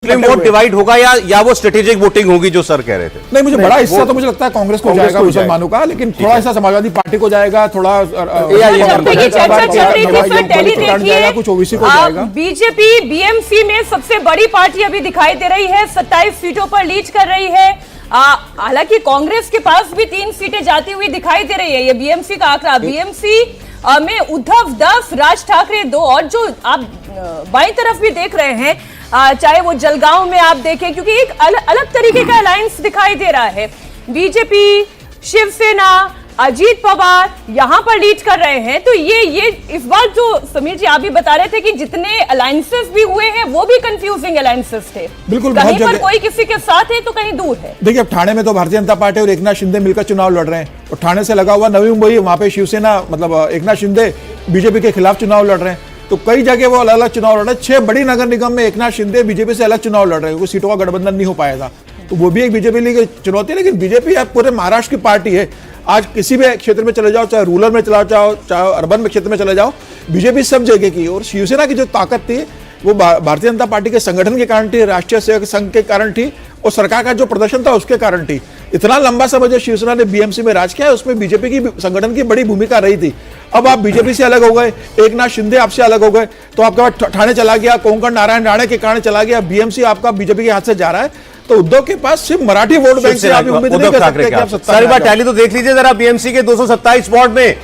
मुस्लिम vote divide होगा या वो स्ट्रेटेजिक वोटिंग होगी जो सर कह रहे थे? नहीं, मुझे बड़ा हिस्सा तो मुझे लगता है कांग्रेस को जाएगा मुसलमानों का, लेकिन थोड़ा हिस्सा समाजवादी पार्टी को जाएगा, थोड़ा कुछ ओबीसी को जाएगा। बीजेपी बीएमसी में सबसे बड़ी पार्टी अभी दिखाई दे रही है, 27 सीटों पर लीड कर रही है। हालांकि कांग्रेस के पास भी 3 सीटें जाती हुई दिखाई दे रही है। ये बीएमसी का आंकड़ा, बीएमसी में उद्धव 10, राज ठाकरे 2, और जो आप बाईं तरफ भी देख रहे हैं, चाहे वो जलगांव में आप देखें, क्योंकि एक अलग तरीके का अलायंस दिखाई दे रहा है। बीजेपी, शिवसेना, अजीत पवार यहां पर लीड कर रहे हैं। तो ये इस बार जो समीर जी आप भी बता रहे थे कि जितने अलायंसेस भी हुए हैं वो भी कंफ्यूजिंग अलायंसेस थे। बिल्कुल, कहीं पर कोई किसी के साथ है तो कहीं दूर है। देखिए, अब ठाणे में तो भारतीय जनता पार्टी और एकनाथ शिंदे मिलकर चुनाव लड़ रहे हैं, और ठाणे से लगा हुआ नवी मुंबई, वहां पे शिवसेना मतलब एकनाथ शिंदे बीजेपी के खिलाफ चुनाव लड़ रहे हैं। तो कई जगह वो अलग अलग चुनाव लड़ रहे हैं। 6 बड़ी नगर निगम में एकनाथ शिंदे बीजेपी से अलग चुनाव लड़ रहे हैं, क्योंकि सीटों का गठबंधन नहीं हो पाएगा। तो वो भी एक बीजेपी लिए चुनौती है। लेकिन बीजेपी अब पूरे महाराष्ट्र की पार्टी है। आज किसी भी क्षेत्र में चले जाओ, चाहे रूरल में चला जाओ, चाहे अर्बन में क्षेत्र में चले जाओ, बीजेपी सब जगह की। और शिवसेना की जो ताकत थी वो भारतीय जनता पार्टी के संगठन के कारण थी, राष्ट्रीय सेवक संघ के कारण थी, और सरकार का जो प्रदर्शन था उसके कारण थी। इतना लंबा समय जो शिवसेना ने बीएमसी में राज किया है, उसमें बीजेपी की संगठन की बड़ी भूमिका रही थी। अब आप बीजेपी से अलग हो गए, एकनाथ शिंदे आपसे अलग हो गए, तो आपके पास ठाणे चला गया, कोंकण नारायण राणे के कारण चला गया, बीएमसी आपका बीजेपी के हाथ से जा रहा है। तो उद्धव के पास सिर्फ मराठी वोट बैंक से आप उम्मीद नहीं कर सकते कि आप सत्ता सारी बात टैली तो देख लीजिए जरा। बीएमसी के 227 वार्ड में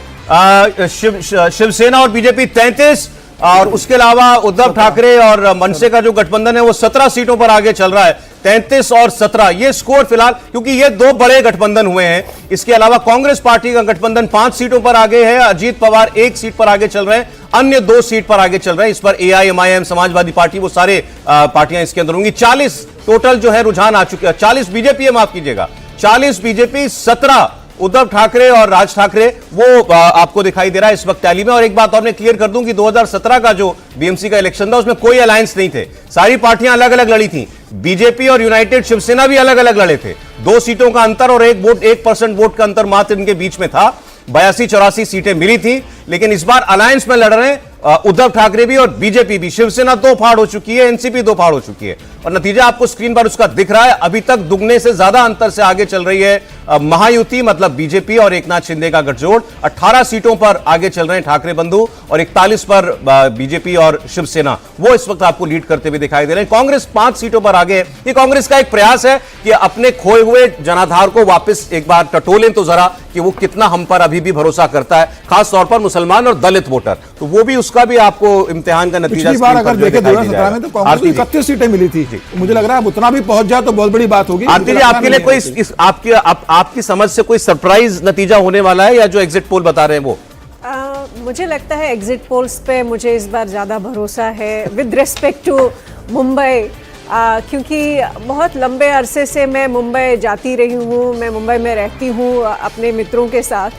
शिवसेना और बीजेपी 33, और उसके अलावा उद्धव ठाकरे और मनसे का जो गठबंधन है वो 17 सीटों पर आगे चल रहा है। 33 और 17 ये स्कोर फिलहाल, क्योंकि ये 2 बड़े गठबंधन हुए हैं। इसके अलावा कांग्रेस पार्टी का गठबंधन 5 सीटों पर आगे है, अजीत पवार 1 सीट पर आगे चल रहे हैं, अन्य 2 सीट पर आगे चल रहे हैं। इस पर AIMIM, समाजवादी पार्टी, वो सारे पार्टियां इसके अंदर होंगी। 40 टोटल जो है रुझान आ चुके हैं। 40 बीजेपी है, माफ कीजिएगा, 40 बीजेपी, 17 उद्धव ठाकरे और राज ठाकरे, वो आपको दिखाई दे रहा है इस वक्त टैली में। और एक बात और मैं क्लियर कर दूं कि 2017 का जो बीएमसी का इलेक्शन था उसमें कोई अलायंस नहीं थे, सारी पार्टियां अलग अलग लड़ी थी। बीजेपी और यूनाइटेड शिवसेना भी अलग अलग लड़े थे। 2 सीटों का अंतर और 1% वोट का अंतर मात्र इनके बीच में था। 82-84 सीटें मिली थी। लेकिन इस बार अलायंस में लड़ रहे हैं उद्धव ठाकरे भी और बीजेपी भी। शिवसेना 2 फाड़ हो चुकी है, एनसीपी 2 फाड़ हो चुकी है, और नतीजा आपको स्क्रीन पर उसका दिख रहा है। अभी तक दुगने से ज्यादा अंतर से आगे चल रही है महायुति, मतलब बीजेपी और एकनाथ शिंदे का गठजोड़। 18 सीटों पर आगे चल रहे हैं ठाकरे बंधु, और 41 पर बीजेपी और शिवसेना, वो इस वक्त आपको लीड करते हुए दिखाई दे रहे हैं। कांग्रेस 5 सीटों पर आगे है। ये कांग्रेस का एक प्रयास है कि अपने खोए हुए जनाधार को वापस एक बार टटोलें तो जरा, कि वो कितना हम पर अभी भी भरोसा करता है, खास तौर पर मुसलमान और दलित वोटर। तो वो भी उसका भी आपको इम्तिहान का नतीजा पिछली बार अगर देखें 2017 में तो कांग्रेस को 31 सीटें मिली थी। मुझे लग रहा है उतना भी पहुंच जाए तो बहुत बड़ी बात होगी। आरती जी, आपके लिए कोई आपकी समझ से कोई सरप्राइज नतीजा होने वाला है, या जो एग्जिट पोल बता रहे हैं वो? मुझे लगता है एग्जिट पोल्स पे मुझे इस बार ज़्यादा भरोसा है विद रिस्पेक्ट टू मुंबई, क्योंकि बहुत लंबे अरसे से मैं मुंबई जाती रही हूँ, मैं मुंबई में रहती हूँ अपने मित्रों के साथ,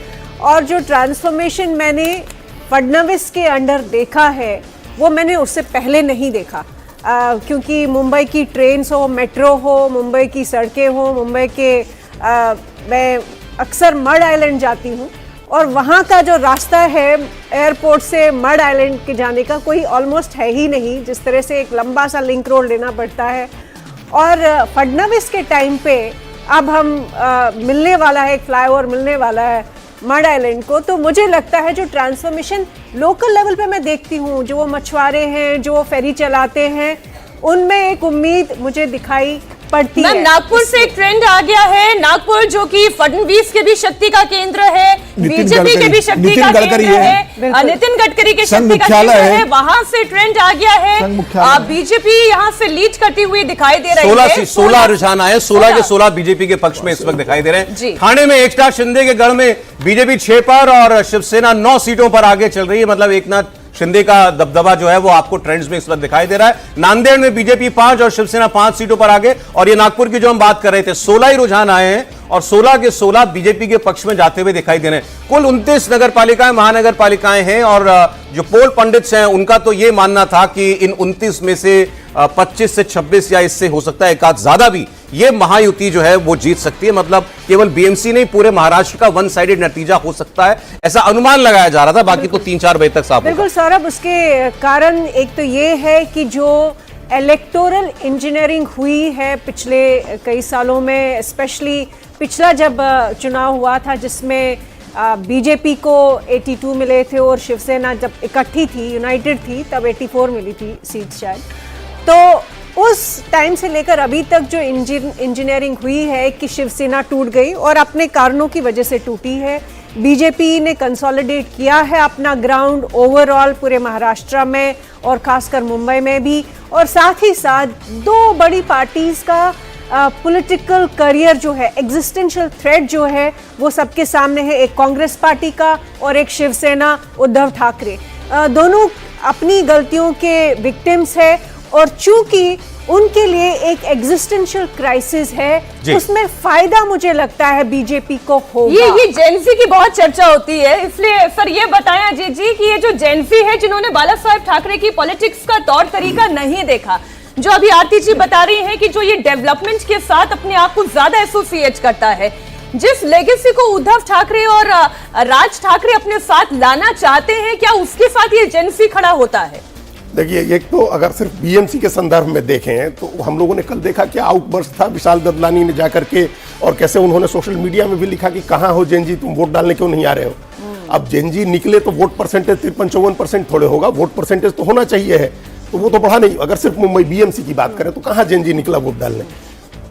और जो ट्रांसफॉर्मेशन मैंने फडणवीस के अंडर देखा है वो मैंने उससे पहले नहीं देखा। क्योंकि मुंबई की ट्रेन्स हो, मेट्रो हो, मुंबई की सड़कें हो, मुंबई के मैं अक्सर मड आइलैंड जाती हूँ, और वहाँ का जो रास्ता है एयरपोर्ट से मड आइलैंड के जाने का कोई ऑलमोस्ट है ही नहीं। जिस तरह से एक लंबा सा लिंक रोड लेना पड़ता है, और फडणवीस के टाइम पे अब हम मिलने वाला है, एक फ्लाईओवर मिलने वाला है मड आइलैंड को। तो मुझे लगता है जो ट्रांसफॉर्मेशन लोकल लेवल पे मैं देखती हूँ, जो वो मछुआरे हैं, जो वो फेरी चलाते हैं, उनमें एक उम्मीद मुझे दिखाई पड़ती है। नागपुर से एक ट्रेंड आ गया है। नागपुर जो कि फडणवीस के भी शक्ति का केंद्र है, बीजेपी के भी शक्ति का केंद्र है, नितिन गडकरी के शक्ति का केंद्र है, वहां से ट्रेंड आ गया है। बीजेपी यहां से लीड करती हुई दिखाई दे रही है। 16 रुझान आए, 16 के 16 बीजेपी के पक्ष में इस वक्त दिखाई दे रहे हैं। ठाणे में एकनाथ शिंदे के गढ़ में बीजेपी 6 पर और शिवसेना 9 सीटों पर आगे चल रही है। मतलब एकनाथ शिंदे का दबदबा जो है वो आपको ट्रेंड्स में इस वक्त दिखाई दे रहा है। नांदेड़ में बीजेपी 5 और शिवसेना 5 सीटों पर आगे। और ये नागपुर की जो हम बात कर रहे थे, 16 ही रुझान आए हैं, और 16 के 16 बीजेपी के पक्ष में जाते हुए दिखाई दे रहे हैं। कुल 29 नगर पालिकाएं, महानगर पालिकाएं हैं, और जो पोल पंडित्स हैं उनका तो ये मानना था कि इन 29 में से 25 से 26 या इससे हो सकता है एक आध ज्यादा भी, ये महायुति जो है वो जीत सकती है। मतलब केवल बीएमसी नहीं, पूरे महाराष्ट्र का वन साइडेड नतीजा हो सकता है, ऐसा अनुमान लगाया जा रहा था। बाकी तो 3-4 बजे तक साफ। बिल्कुल सौरभ, उसके कारण एक तो ये है कि जो इलेक्टोरल इंजीनियरिंग हुई है पिछले कई सालों में, स्पेशली पिछला जब चुनाव हुआ था जिसमें बीजेपी को 82 मिले थे और शिवसेना जब इकट्ठी थी, यूनाइटेड थी, तब 84 मिली थी सीट शायद। तो उस टाइम से लेकर अभी तक जो इंजीनियरिंग हुई है कि शिवसेना टूट गई और अपने कारणों की वजह से टूटी है। बीजेपी ने कंसोलिडेट किया है अपना ग्राउंड ओवरऑल पूरे महाराष्ट्र में और खासकर मुंबई में भी, और साथ ही साथ दो बड़ी पार्टीज का पॉलिटिकल करियर जो है, एग्जिस्टेंशियल थ्रेट जो है वो सबके सामने है, एक कांग्रेस पार्टी का और एक शिवसेना उद्धव ठाकरे। दोनों अपनी गलतियों के विक्टिम्स है और चूंकि उनके लिए एक एग्जिस्टेंशियल क्राइसिस है, उसमें फायदा मुझे लगता है बीजेपी को होगा। ये जेनजी की बहुत चर्चा होती है, इसलिए सर ये बताएं अजय जी कि ये जो जेनजी है जिन्होंने बाला साहेब ठाकरे की पॉलिटिक्स का तौर तरीका नहीं देखा, जो अभी आरती जी बता रही हैं कि जो ये डेवलपमेंट के साथ अपने आप को ज्यादा एसोसिएट करता है, जिस लेगेसी को उद्धव ठाकरे और राज ठाकरे अपने साथ लाना चाहते हैं, क्या उसके साथ ये जेनजी खड़ा होता है? देखिए, एक तो अगर सिर्फ बीएमसी के संदर्भ में देखें तो हम लोगों ने कल देखा क्या आउटबर्स्ट था विशाल ददलानी ने जाकर के, और कैसे उन्होंने सोशल मीडिया में भी लिखा कि कहाँ हो जेनजी, तुम वोट डालने क्यों नहीं आ रहे हो। अब जेनजी निकले तो वोट परसेंटेज 53-54% थोड़े होगा, वोट परसेंटेज तो होना चाहिए है, तो वो तो बढ़ा नहीं। अगर सिर्फ मुंबई बीएमसी की बात करें तो कहाँ जेनजी निकला वोट डालने।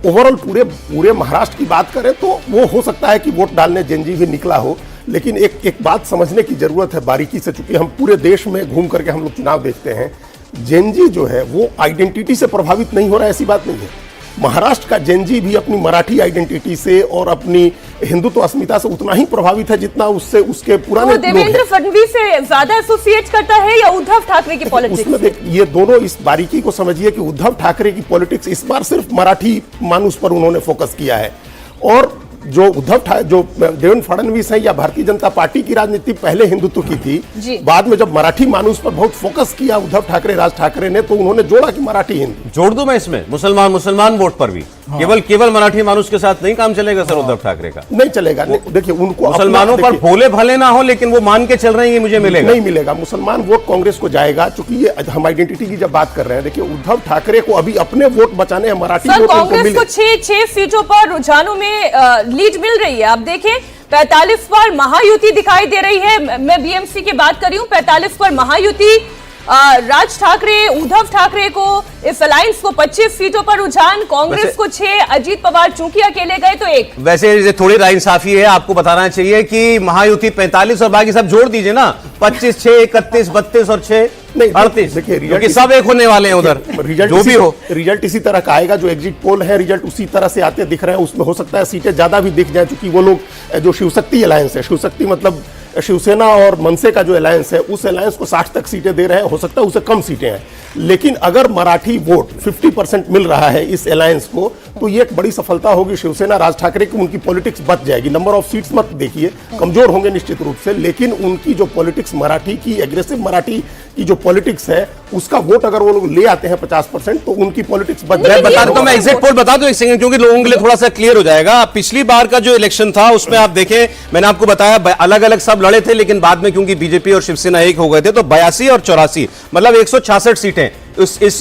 ओवरऑल पूरे महाराष्ट्र की बात करें तो वो हो सकता है कि वोट डालने जेनजी भी निकला हो, लेकिन एक बात समझने की जरूरत है बारीकी से, चूंकि हम पूरे देश में घूम करके हम लोग चुनाव देखते हैं। जेनजी जो है वो आइडेंटिटी से प्रभावित नहीं हो रहा है, ऐसी बात नहीं है। महाराष्ट्र का जेनजी भी अपनी मराठी आइडेंटिटी से और अपनी हिंदुत्व अस्मिता से उतना ही प्रभावित है जितना उससे उसके पुराने वो देवेंद्र फडणवीस से ज्यादा एसोसिएट करता है या उद्धव ठाकरे की पॉलिटिक्स? उसमें देख, ये दोनों इस बारीकी को समझिए कि उद्धव ठाकरे की पॉलिटिक्स इस बार सिर्फ मराठी मानुस पर उन्होंने फोकस किया है, और जो देवेंद्र फडणवीस है या भारतीय जनता पार्टी की राजनीति पहले हिंदुत्व की थी, बाद में जब मराठी मानुस पर बहुत फोकस किया उद्धव ठाकरे, राज ठाकरे ने, तो उन्होंने जोड़ा कि मराठी हिंदू। जोड़ दूं मैं इसमें मुसलमान वोट पर भी। केवल मराठी मानुस के साथ नहीं काम चलेगा सर उद्धव ठाकरे का। नहीं चलेगा। देखिए, उनको मुसलमानों पर भोले भले ना हो, लेकिन वो मान के चल रहे हैं ये मुझे मिलेगा, नहीं मिलेगा। मुसलमान वोट कांग्रेस को जाएगा, चूंकि ये हम आइडेंटिटी की जब बात कर रहे हैं। देखिए, उद्धव ठाकरे को अभी अपने वोट बचाने हैं, मराठी वोट कांग्रेस को 6 सीटों पर रुझानों में लीड मिल रही है। आप देखें 45 पर महायुति दिखाई दे रही है, मैं बीएमसी की बात कर रही हूं। 45 पर महायुति, राज ठाकरे, उद्धव ठाकरे को, इस अलायंस को 25 सीटों पर रुझान, कांग्रेस को 6, अजीत पवार चूंकि अकेले गए तो 1। वैसे थोड़ी नाइंसाफी है, आपको बताना चाहिए कि महायुति 45 और बाकी सब जोड़ दीजिए ना, 25, 6, 31, 32 और 6, 38। देखिए, क्योंकि सब एक होने वाले हैं उधर, जो भी हो। रिजल्ट इसी तरह का आएगा, जो एग्जिट पोल है रिजल्ट उसी तरह से आते दिख रहे हैं। उसमें हो सकता है सीटें ज्यादा भी दिख जाए, क्योंकि वो लोग जो शिवशक्ति अलायंस है, शिवशक्ति मतलब शिवसेना और मनसे का जो अलायंस है, उस अलायंस को 60 तक सीटें दे रहे हैं, हो सकता है उससे कम सीटें हैं। लेकिन अगर मराठी वोट 50% मिल रहा है इस अलायंस को, तो ये एक बड़ी सफलता होगी शिवसेना, राज ठाकरे की। उनकी पॉलिटिक्स बच जाएगी। नंबर ऑफ सीट्स मत देखिए, कमजोर होंगे निश्चित रूप से, लेकिन उनकी जो पॉलिटिक्स मराठी की, एग्रेसिव मराठी की जो पॉलिटिक्स है, उसका वोट अगर वो लोग ले आते हैं 50%, तो उनकी पॉलिटिक्स बच जाएगी। बता दूं, मैं एग्जिट पोल बता दूं एक सेकंड, क्योंकि लोगों के लिए थोड़ा सा क्लियर हो जाएगा। पिछली बार का जो इलेक्शन था उसमें आप देखें, मैंने आपको बताया अलग अलग सब लड़े थे, लेकिन बाद में क्योंकि बीजेपी और शिवसेना एक हो गए थे, तो 82 और 84 मतलब 166 सीटें इस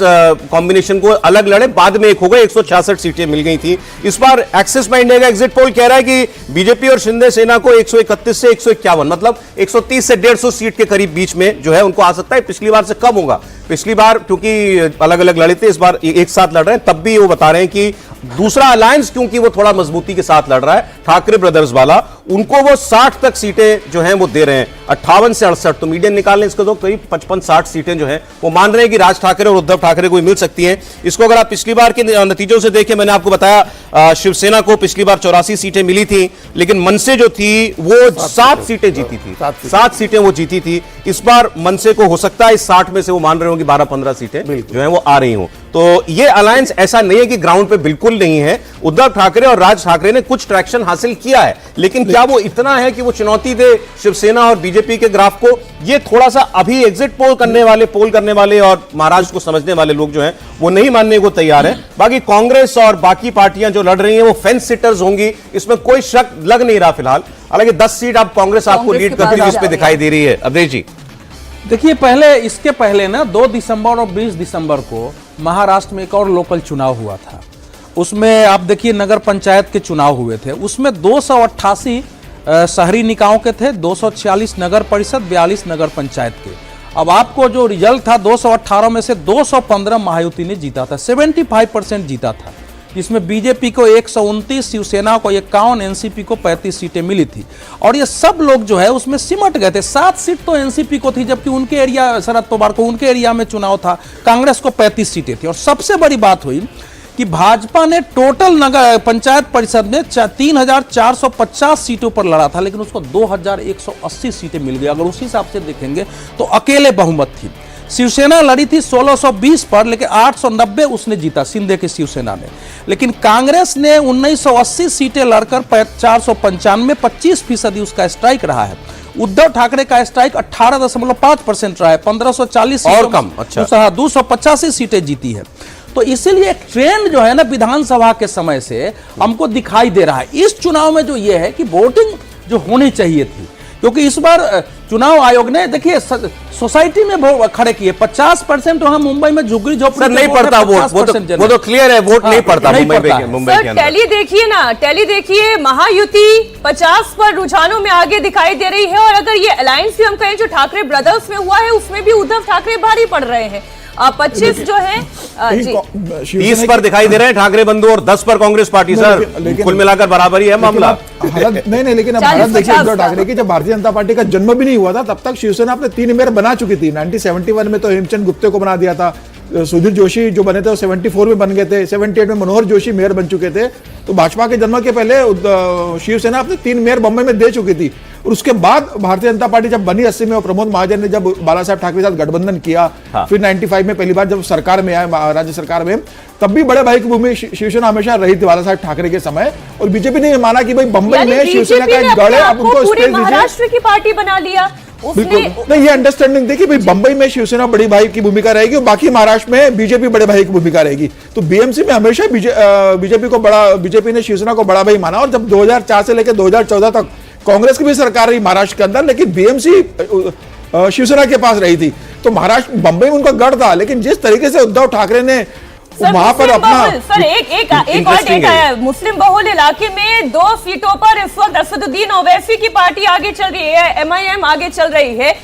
कॉम्बिनेशन को अलग लड़े, बाद में एक हो गए, 166 सीटें मिल गई थी। इस बार एक्सिस में इंडिया का एग्जिट पोल कह रहा है कि बीजेपी और शिंदे सेना को 131 से 151 मतलब 130 से 150 सीट के करीब बीच में जो है उनको आ सकता है। पिछली बार से कम होगा। पिछली बार क्योंकि अलग अलग लड़े थे, इस बार एक साथ लड़ रहे हैं। तब भी वो बता रहे हैं कि दूसरा अलायंस क्योंकि वो थोड़ा मजबूती के साथ लड़ रहा है, ठाकरे ब्रदर्स वाला, उनको वो 60 तक सीटें जो हैं वो दे रहे हैं, 58 से 68, तो मीडियन निकाल लें इसको तो करीब 55-60 सीटें जो हैं वो मान रहे हैं कि राज ठाकरे और उद्धव ठाकरे को मिल सकती हैं। इसको अगर आप पिछली बार के नतीजों से देखें, मैंने आपको बताया शिवसेना को पिछली बार 84 सीटें मिली थी, लेकिन मनसे जो थी वो 7 सीटें जीती थी, 7 सीटें वो जीती थी। इस बार मनसे को हो सकता है इस 60 में से वो मान रहे हो कि 12-15 सीटें जो है वो आ रही हो। तो ये अलायंस ऐसा नहीं है कि ग्राउंड पे बिल्कुल नहीं है। उद्धव ठाकरे और राज ठाकरे ने कुछ ट्रैक्शन हासिल किया है, लेकिन क्या वो इतना है कि वो चुनौती दे शिवसेना और बीजेपी के ग्राफ को? ये थोड़ा सा अभी एग्जिट पोल करने वाले और महाराष्ट्र को समझने वाले लोग जो हैं वो नहीं मानने को तैयार हैं। बाकी कांग्रेस और बाकी पार्टियां जो लड़ रही हैं वो फेंस सिटर्स होंगी, इसमें कोई शक लग नहीं रहा फिलहाल। हालांकि 10 सीट अब कांग्रेस आपको लीड करती हुई इस पे दिखाई दे रही है। अवधेश जी, देखिए, इसके पहले ना 2 दिसंबर और 20 दिसंबर को महाराष्ट्र में एक और लोकल चुनाव हुआ था, उसमें आप देखिए नगर पंचायत के चुनाव हुए थे, उसमें 288 शहरी निकायों के थे, 246 नगर परिषद, 42 नगर पंचायत के। अब आपको जो रिजल्ट था 218 में से 215 महायुति ने जीता था, 75% जीता था, जिसमें बीजेपी को 129, शिवसेना को 51, एनसीपी को 35 सीटें मिली थी। और ये सब लोग जो है उसमें सिमट गए थे। 7 सीट तो एनसीपी को थी, जबकि उनके एरिया, शरद पवार को उनके एरिया में चुनाव था, कांग्रेस को 35 सीटें थी। और सबसे बड़ी बात हुई कि भाजपा ने टोटल नगर पंचायत परिषद में 3450 सीटों पर लड़ा था, लेकिन उसको 2180 सीटें मिल गई। अगर उसी हिसाब से देखेंगे तो अकेले बहुमत थी। शिवसेना लड़ी थी 1620 पर, लेकिन 890 उसने जीता, शिंदे की शिवसेना ने। लेकिन कांग्रेस ने 1980 सीटें लड़कर 495, 25% उसका स्ट्राइक रहा है। उद्धव ठाकरे का स्ट्राइक 18.5% रहा है, 1540 और कम। अच्छा, 285 सीटें जीती है। तो इसीलिए एक ट्रेंड जो है ना विधानसभा के समय से हमको दिखाई दे रहा है। इस चुनाव में जो ये है कि वोटिंग जो होनी चाहिए थी, क्योंकि इस बार चुनाव आयोग ने देखिए सोसाइटी में खड़े किए 50%। वहां मुंबई में झुग्गी झोपड़ी सर नहीं पड़ता वोट, वो तो क्लियर है, वोट नहीं पड़ता मुंबई के अंदर। टैली देखिए ना, टैली देखिए, महायुति 50 पर रुझानों में आगे दिखाई दे रही है। और अगर ये अलायंस भी हम कहें जो ठाकरे ब्रदर्स में हुआ है, उसमें भी उद्धव ठाकरे भारी पड़ रहे हैं। 25 जो है 30 पर दिखाई दे रहे हैं ठाकरे बंधु और 10 पर कांग्रेस पार्टी। सर कुल मिलाकर बराबर ही है मामला। नहीं, लेकिन अब भारत देखिए, उद्धव ठाकरे की जब भारतीय जनता पार्टी का जन्म भी नहीं हुआ था तब तक शिवसेना अपने 3 मेयर बना चुकी थी। 1971 में तो हेमचंद गुप्ते को बना दिया था, सुधीर जोशी जो बने थे वो 74 में बन गए थे, 78 में मनोहर जोशी मेयर बन चुके थे। तो भाजपा के जन्म के पहले शिवसेना अपने 3 मेयर बम्बई में दे चुकी थी। और उसके बाद भारतीय जनता पार्टी जब बनी 80 में, और प्रमोद महाजन ने जब बाला साहब ठाकरे के साथ गठबंधन किया, फिर 95 में पहली बार जब सरकार में आए, राज्य सरकार में, तब भी बड़े भाई की भूमिका शिवसेना हमेशा रही थी बाला साहब ठाकरे के समय। और बीजेपी ने माना कि भाई बम्बई में शिवसेना का एक गढ़ है, आप उनको स्पेस दीजिए। महाराष्ट्र की पार्टी बना लिया बिल्कुल नहीं, ये अंडरस्टैंडिंग देखिए भाई, बंबई में शिवसेना बड़ी भाई की भूमिका रहेगी और बाकी महाराष्ट्र में बीजेपी बड़े भाई की भूमिका रहेगी। तो बीएमसी में हमेशा बीजेपी ने शिवसेना को बड़ा भाई माना। और जब 2004 से लेकर 2014 तक कांग्रेस की भी सरकार रही महाराष्ट्र के अंदर, लेकिन बीएमसी शिवसेना के पास रही थी। तो महाराष्ट्र बंबई में उनका गढ़ था। लेकिन जिस तरीके से उद्धव ठाकरे ने वहां पर अपना एक और डेटा है, मुस्लिम बहुल इलाके में 2 सीटों पर इस वक्त असदुद्दीन ओवैसी की पार्टी आगे चल रही है, एमआईएम आगे चल रही है।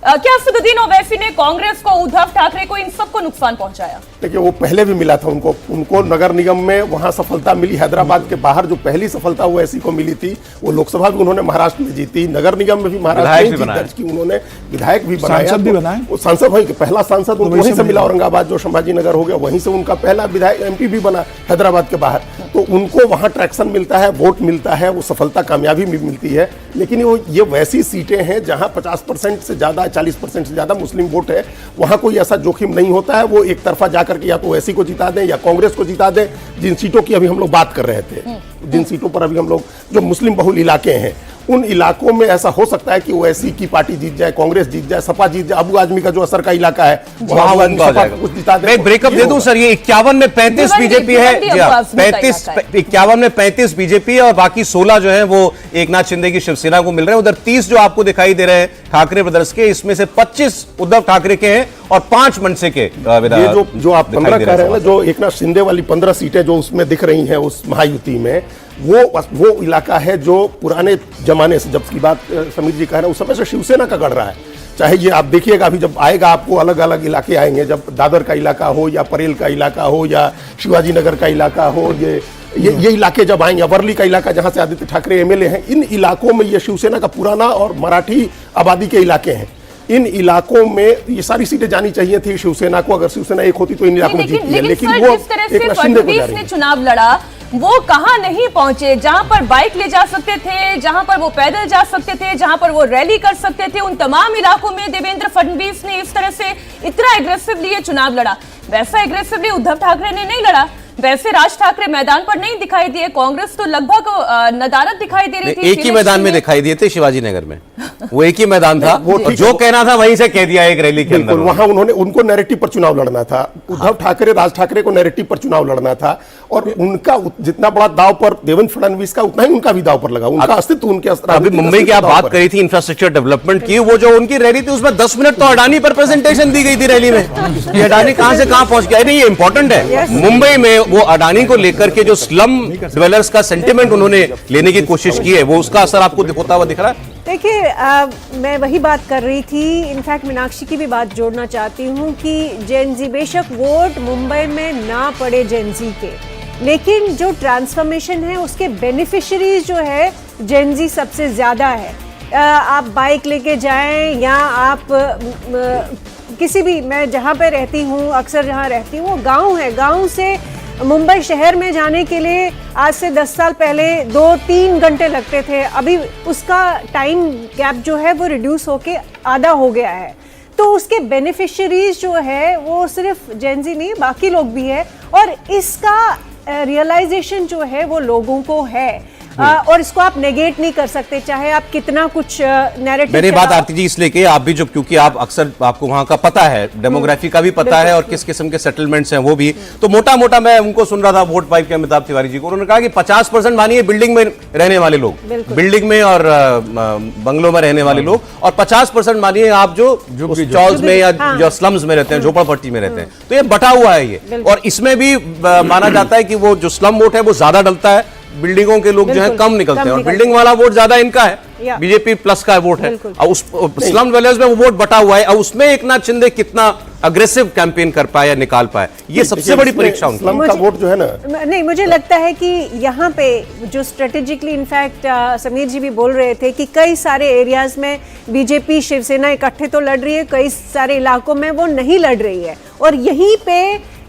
क्या असदुद्दीन ओवैसी ने कांग्रेस को, उद्धव ठाकरे को, इन सबको नुकसान पहुंचाया? देखिए वो पहले भी मिला था उनको नगर निगम में वहां सफलता मिली। हैदराबाद के बाहर जो पहली सफलता ओवैसी को मिली थी, वो लोकसभा भी उन्होंने महाराष्ट्र में जीती, नगर निगम में भी महाराष्ट्र में दर्ज की उन्होंने, विधायक भी बनाया, सांसद भी बनाए। वो सांसद भाई पहला सांसद वहीं से मिला, औरंगाबाद जो संभाजी नगर हो गया वहीं से उनका पहला विधायक एमपी भी बना हैदराबाद के बाहर। तो उनको वहां ट्रैक्शन मिलता है, वोट मिलता है, वो सफलता कामयाबी भी मिलती है। लेकिन ये वैसी सीटें हैं जहां 50% से ज्यादा, 40% से ज्यादा मुस्लिम वोट है, वहां कोई ऐसा जोखिम नहीं होता है। वो एक तरफा जाकर के या तो ओवैसी को जिता दें या कांग्रेस को जिता दें। जिन सीटों की अभी हम लोग बात कर रहे थे, जिन सीटों पर अभी हम लोग, जो मुस्लिम बहुल इलाके हैं, उन इलाकों में ऐसा हो सकता है कि ओवैसी की पार्टी जीत जाए, कांग्रेस जीत जाए, सपा जीत जाए। अबू आजमी का जो असर का इलाका है वहां कुछ जिता दे। मैं ब्रेकअप दे दूं सर, ये 51 में 35 बीजेपी है, 51 में 35 बीजेपी है और बाकी 16 जो है वो एकनाथ शिंदे की शिवसेना को मिल रहे हैं। उधर 30 जो आपको दिखाई दे रहे हैं ठाकरे ब्रदर्स के, इसमें से 25 उद्धव ठाकरे के हैं और 5 मनसे के विधायक। जो आप 15 कह रहे हैं ना, जो एकनाथ शिंदे वाली 15 सीटें जो उसमें दिख रही हैं उस महायुति में, वो इलाका है जो पुराने जमाने से, जब की बात समीर जी कह रहे हैं, उस समय से शिवसेना का गढ़ रहा है। चाहे ये आप देखिएगा, अभी जब आएगा आपको अलग अलग इलाके आएंगे, जब दादर का इलाका हो या परेल का इलाका हो या शिवाजी नगर का इलाका हो, ये इलाके जब आएंगे, वर्ली का इलाका जहां से आदित्य ठाकरे एमएलए हैं, इन इलाकों में ये शिवसेना का पुराना और मराठी आबादी के इलाके हैं। इन इलाकों में ये सारी सीटें जानी चाहिए थी शिवसेना को। अगर शिवसेना एक होती तो इन इलाकों में जीतती है। लेकिन वो एक फडणवीस ने चुनाव लड़ा, वो कहां नहीं पहुंचे, जहां पर बाइक ले जा सकते थे, जहां पर वो पैदल जा सकते थे, जहां पर वो रैली कर सकते थे, उन तमाम इलाकों में देवेंद्र फडणवीस ने इस तरह से इतना एग्रेसिवली ये चुनाव लड़ा। वैसा एग्रेसिवली उद्धव ठाकरे ने नहीं लड़ा। वैसे राज ठाकरे मैदान पर नहीं दिखाई दिए, कांग्रेस तो लगभग नदारद दिखाई दे रही थी। एक ही मैदान में दिखाई दिए थे, शिवाजी नगर में। वो एक ही मैदान था, और जो कहना था वहीं से कह दिया एक रैली के अंदर। वहां उनको नैरेटिव पर चुनाव लड़ना था। उद्धव ठाकरे, राज ठाकरे को नैरेटिव पर चुनाव लड़ना था, और उनका जितना बड़ा दाव पर देवेंद्र फडणवीस का, उतना ही उनका भी दाव पर लगा। उनका अस्तित्व, उनके अभी मुंबई की आप बात करी थी इंफ्रास्ट्रक्चर डेवलपमेंट की, वो जो उनकी रैली थी उसमें 10 मिनट तो अडानी पर प्रेजेंटेशन दी गई थी रैली में। ये अडानी कहां से कहां पहुंच गया? नहीं, ये इंपॉर्टेंट है। मुंबई में वो अडानी को लेकर के जो स्लम डिवेलपर्स का सेंटिमेंट उन्होंने लेने की कोशिश की है, वो उसका असर आपको होता हुआ दिख रहा है? देखिए, मैं वही बात कर रही थी, इनफैक्ट मीनाक्षी की भी बात जोड़ना चाहती हूँ कि जेनजी, बेशक वोट मुंबई में ना पड़े जेनजी के, लेकिन जो ट्रांसफॉर्मेशन है उसके बेनिफिशियरीज जो है जेनजी सबसे ज़्यादा है। आप बाइक लेके जाएं या आप किसी भी, मैं जहाँ पे रहती हूँ, अक्सर जहाँ रहती हूँ वो गांव है, गांव से मुंबई शहर में जाने के लिए आज से 10 साल पहले 2-3 घंटे लगते थे। अभी उसका टाइम गैप जो है वो रिड्यूस होके आधा हो गया है। तो उसके बेनिफिशियरीज जो है वो सिर्फ जेनजी नहीं, बाकी लोग भी है, और इसका रियलाइजेशन जो है वो लोगों को है। और इसको आप नेगेट नहीं कर सकते, चाहे आप कितना कुछ नैरेटिव। मेरी बात आरती जी इसलिए कि आप भी, जो क्योंकि आप अक्सर, आपको वहां का पता है, डेमोग्राफी का भी पता है, और किस किस्म के सेटलमेंट्स हैं वो भी, तो मोटा मोटा मैं उनको सुन रहा था वोट पाइप के अमिताभ तिवारी जी को, उन्होंने कहा कि 50% मानिए बिल्डिंग में रहने वाले लोग, बिल्डिंग में और बंगलों में रहने वाले लोग, और 50% मानिए आप जो चौल्स में या जो स्लम्स में रहते हैं, झोपड़पट्टी में रहते हैं। तो ये बटा हुआ है ये, और इसमें भी माना जाता है कि वो जो स्लम वोट है वो ज्यादा डलता है, बिल्डिंगों के लोग जो है कम निकलते हैं, और बिल्डिंग वाला वोट ज्यादा इनका है, बीजेपी प्लस का वोट है, और उस स्लम विलेज में वो वोट बटा हुआ है, और उसमें एकनाथ शिंदे कितना अग्रेसिव कैंपेन कर पाया, निकाल पाया, ये सबसे बड़ी परीक्षा उनकी। स्लम का वोट जो है ना, नहीं, मुझे लगता है कि यहाँ पे जो स्ट्रेटेजिकली, इनफैक्ट समीर जी भी बोल रहे थे कि कई सारे एरियाज में बीजेपी शिवसेना इकट्ठे तो लड़ रही है, कई सारे इलाकों में वो नहीं लड़ रही है, और यहीं पे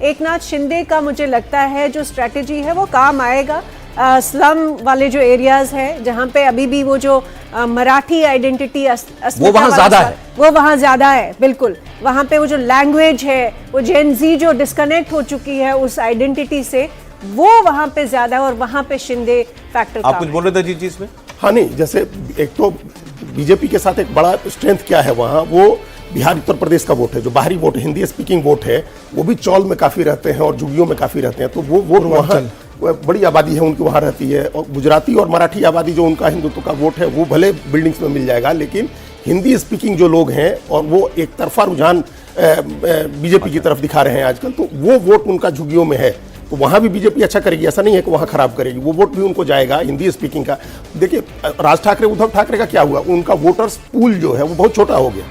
एकनाथ शिंदे का मुझे लगता है जो स्ट्रेटेजी है वो काम आएगा। स्लम वाले जो एरियाज है जहाँ पे अभी भी वो जो मराठी आइडेंटिटी वो वहाँ ज्यादा है, वो वहाँ ज्यादा है, बिल्कुल। वहाँ पे वो जो लैंग्वेज है, वो जेनजी जो डिस्कनेक्ट हो चुकी है उस आइडेंटिटी से, वो वहाँ पे ज्यादा है, और वहाँ पे शिंदे फैक्टर। आप कुछ बोल रहे थे जी इसमें? हाँ, नहीं, जैसे एक तो बीजेपी के साथ एक बड़ा स्ट्रेंथ क्या है वहाँ, वो बिहार उत्तर प्रदेश का वोट है, जो बाहरी वोट है, हिंदी स्पीकिंग वोट है, वो भी चौल में काफी रहते हैं और जुगियों में काफी रहते हैं, तो वो वोट वहाँ बड़ी आबादी है उनकी वहाँ रहती है। और गुजराती और मराठी आबादी जो उनका हिंदुत्व का वोट है वो भले बिल्डिंग्स में मिल जाएगा, लेकिन हिंदी स्पीकिंग जो लोग हैं, और वो एक तरफा रुझान बीजेपी की तरफ दिखा रहे हैं आजकल, तो वो वोट उनका झुग्गियों में है, तो वहाँ भी बीजेपी अच्छा करेगी, ऐसा नहीं है कि वहाँ खराब करेगी, वो वोट भी उनको जाएगा हिंदी स्पीकिंग का। देखिए, राज ठाकरे, उद्धव ठाकरे का क्या हुआ, उनका वोटर्स पूल जो है वो बहुत छोटा हो गया।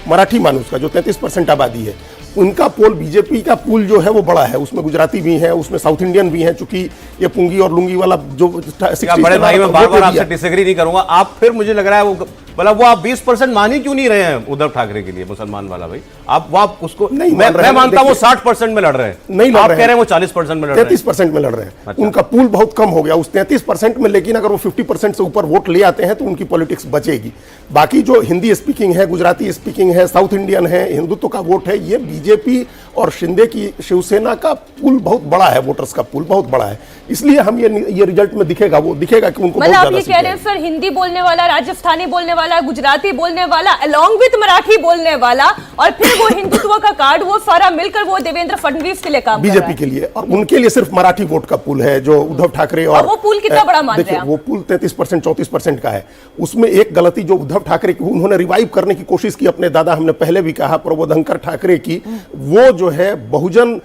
मराठी मानुस का जो 33% आबादी है, उनका पोल, बीजेपी का पूल जो है वो बड़ा है, उसमें गुजराती भी हैं, उसमें साउथ इंडियन भी हैं, चूंकि ये पुंगी और लुंगी वाला जो बड़े भाई, मैं बार बार आपसे डिसएग्री नहीं करूंगा, आप फिर मुझे लग रहा है वो, मतलब वो आप 20% मान ही क्यों नहीं रहे हैं उद्धव ठाकरे के लिए, मुसलमान वाला भाई? आप उसको नहीं, मैं मानता हूँ वो 60% में लड़ रहे हैं, नहीं आप कह रहे हैं वो 40% में लड़ रहे हैं, 33% में लड़ रहे हैं। अच्छा। उनका पूल बहुत कम हो गया उस 33% में, लेकिन अगर वो 50% से ऊपर वोट ले आते हैं तो उनकी पॉलिटिक्स बचेगी। बाकी जो हिंदी स्पीकिंग है, गुजराती स्पीकिंग है, साउथ इंडियन है, हिंदुत्व का वोट है, ये बीजेपी और शिंदे की शिवसेना का पूल बहुत बड़ा है, वोटर्स का पूल बहुत बड़ा है, इसलिए हम ये रिजल्ट में दिखेगा, वो दिखेगा कि उनको मतलब आप ये कह रहे हैं सर, हिंदी बोलने वाला, राजस्थानी बोलने वाला, गुजराती बोलने वाला, अलॉन्ग विद मराठी बोलने वाला, और फिर वो हिंदुत्व का कार्ड, वो सारा मिलकर वो देवेंद्र फडणवीस के लिए काम कर रहा है, बीजेपी के लिए, और उनके लिए सिर्फ मराठी वोट का पूल है जो उद्धव ठाकरे। और वो पूल कितना बड़ा मान रहे हैं? वो पूल 33% 34% का है। उसमें एक गलती जो उद्धव ठाकरे की, उन्होंने रिवाइव करने की कोशिश की अपने दादा, हमने पहले भी कहा, प्रबोधनकर ठाकरे की, वो जो है बहुजन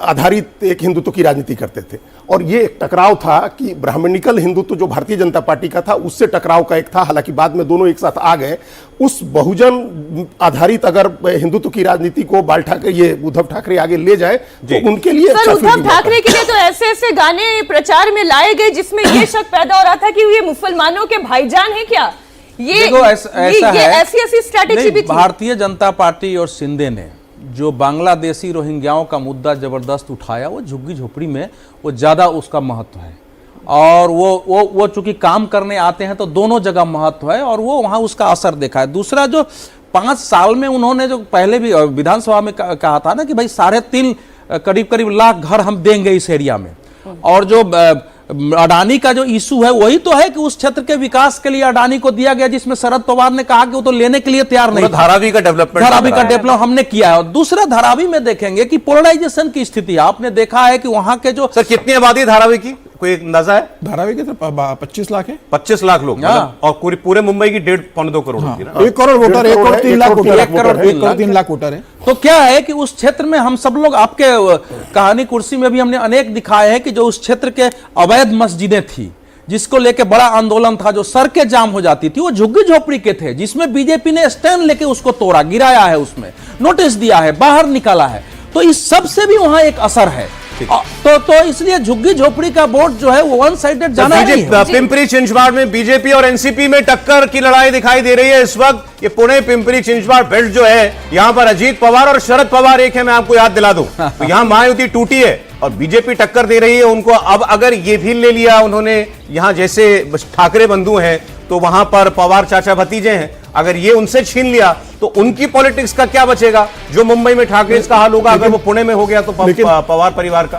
आधारित एक हिंदुत्व की राजनीति करते थे, और ये एक टकराव था कि ब्राह्मणिकल हिंदुत्व जो भारतीय जनता पार्टी का था उससे टकराव का एक था, हालांकि बाद में दोनों एक साथ आ गए। उस बहुजन आधारित अगर हिंदुत्व की राजनीति को बाल ठाकरे, ये उद्धव ठाकरे आगे ले जाए तो उनके लिए सर, उद्धव ठाकरे के लिए तो ऐसे ऐसे गाने प्रचार में लाए गए जिसमें ये शक पैदा हो रहा था कि ये मुसलमानों के भाईजान है क्या? ये ऐसी स्ट्रैटेजी भी थी। भारतीय जनता पार्टी और शिंदे ने जो बांग्लादेशी रोहिंग्याओं का मुद्दा जबरदस्त उठाया, वो झुग्गी झोपड़ी में वो ज्यादा उसका महत्व है, और वो चूंकि काम करने आते हैं तो दोनों जगह महत्व है, और वो वहां उसका असर देखा है। दूसरा, जो 5 साल में उन्होंने जो पहले भी विधानसभा में कहा था ना कि भाई 3.5 करीब करीब लाख घर हम देंगे इस एरिया में। और जो अडानी का जो इशू है वही तो है कि उस क्षेत्र के विकास के लिए अडानी को दिया गया, जिसमें शरद पवार ने कहा कि वो तो लेने के लिए तैयार नहीं था। धारावी का डेवलपमेंट, धारावी का डेवलप हमने किया है। और दूसरा धारावी में देखेंगे कि पोलराइजेशन की स्थिति आपने देखा है कि वहां के जो सर कितनी आबादी है धारावी की, कोई अंदाजा है? धारावी के तो 25 लाख है। 25 लाख लोग, मतलब, और पूरे मुंबई की 1.5-2 करोड़ होती है ना। 1 crore voter, 1 crore 3 lakh voter, 1 crore 3 lakh voter है। तो क्या है कि उस क्षेत्र में हम सब लोग, आपके कहानी कुर्सी में भी हमने अनेक दिखाए हैं कि जो उस क्षेत्र के अवैध मस्जिदें थी, जिसको लेके बड़ा आंदोलन था, जो सड़कें जाम हो जाती थी, वो झुग्गी झोपड़ी के थे, जिसमें बीजेपी ने स्टैंड लेके उसको तोड़ा, गिराया है, उसमें नोटिस दिया है, बाहर निकाला है। तो इस सब से भी वहां एक असर है। तो इसलिए झुग्गी झोपड़ी का वोट जो है वो वन साइडेड जाना नहीं है। पिंपरी चिंचवाड़ में बीजेपी और एनसीपी में टक्कर की लड़ाई दिखाई दे रही है इस वक्त। ये पुणे पिंपरी चिंचवाड़ बेल्ट जो है, यहां पर अजीत पवार और शरद पवार एक है, मैं आपको याद दिला दूं। तो यहां महायुति टूटी है और बीजेपी टक्कर दे रही है उनको। अब अगर ये भी ले लिया उन्होंने, यहां जैसे ठाकरे बंधु हैं तो वहां पर पवार चाचा भतीजे हैं, अगर ये उनसे छीन लिया तो उनकी पॉलिटिक्स का क्या बचेगा? जो मुंबई में ठाकरे का हाल होगा, अगर वो पुणे में हो गया तो पवार परिवार का।